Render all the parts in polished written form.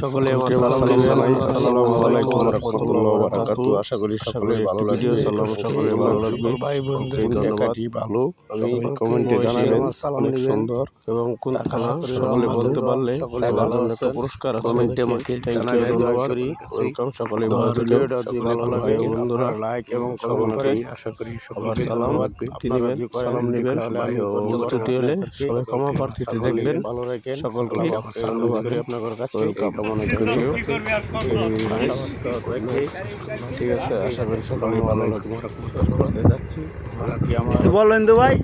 সকলে আমার সালাম জানাই। আসসালামু আলাইকুম ওয়া রাহমাতুল্লাহি ওয়া বারাকাতুহু। আশা করি সকলের ভালো লাগবে। সকলের ভালো লাগবে। ভাই বোনদের ধন্যবাদ। ভালো আমি কমেন্টে জানাবেন অনেক সুন্দর এবং কোন থানা সকলে বলতে পারলে সকলে ভালো একটা পুরস্কার আছে। কমেন্টে আমাকে থ্যাংক ইউ ধন্যবাদ। ওয়েলকাম সকলে ভালো থাকবেন। সকলে ভালো লাগে বন্ধুরা লাইক এবং কমেন্ট করেন। আশা করি সকলের সালাম দিবেন, সালাম নেবেন। ভাই ও ত্রুটি হলে সবাই ক্ষমা প্রার্থীতে দেখবেন। ভালো রাখেন সকলকে ধন্যবাদ করি আপনাদের কাছে। কামনা করি। ঠিক আছে, আশা করি সকলে ভালো লাগবে। যাচ্ছি কিছু বলেন তো ভাই।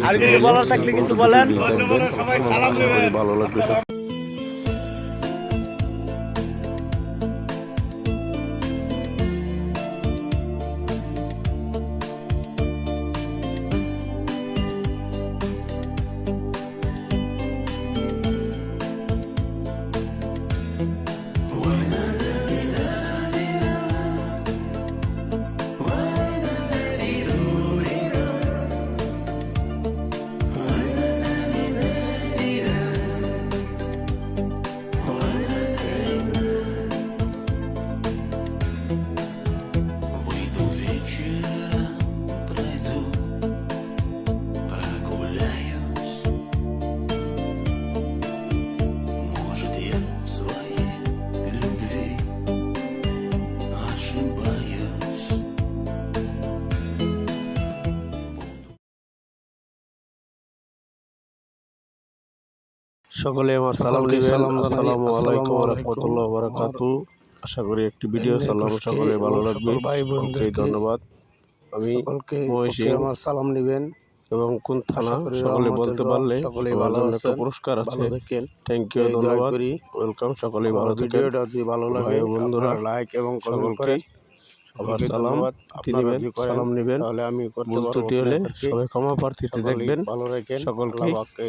আর কিছু বলার থাকলে কিছু বলেন। ভালো লাগবে। সকলে আমার সালাম দিবেন। আসসালামু আলাইকুম ওয়া রাহমাতুল্লাহি ওয়া বারাকাতুহু। আশা করি একটি ভিডিও সালাম সকলে ভালো লাগবে। ভাই বোনদের ধন্যবাদ। আমি মহেশী আমার সালাম দিবেন এবং কোন থানা সকলে বলতে পারলে সকলে ভালো একটা পুরস্কার আছে। থ্যাংক ইউ ধন্যবাদ। ওয়েলকাম সকলে ভালো থাকেন। ভিডিওটা যদি ভালো লাগে বন্ধুরা লাইক এবং কমেন্ট করেন। সবার সালাম দিবেন, সালাম নেবেন। তাহলে আমি ভুল ত্রুটি হলে সবাই ক্ষমা প্রার্থীতে দেখবেন। ভালো রাখেন সকলকে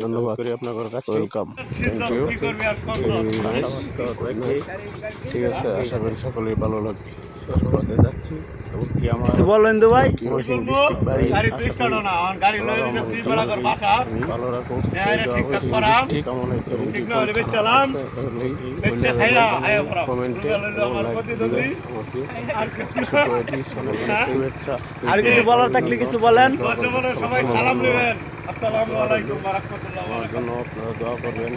ধন্যবাদ করি আপনাদের কাছে। Welcome, thank you. ঠিক আছে, আশা করি সকলেই ভালো লাগবে। যাচ্ছি কিছু বলেন তো ভাই। ভালো রাখুন। আর কিছু বলার থাকলে কিছু বলেন। সবাই সালাম নেবেন। আসসালামু আলাইকুম ওয়া রাহমাতুল্লাহি ওয়া বারাকাতুহু। আপনারা দোয়া করবেন।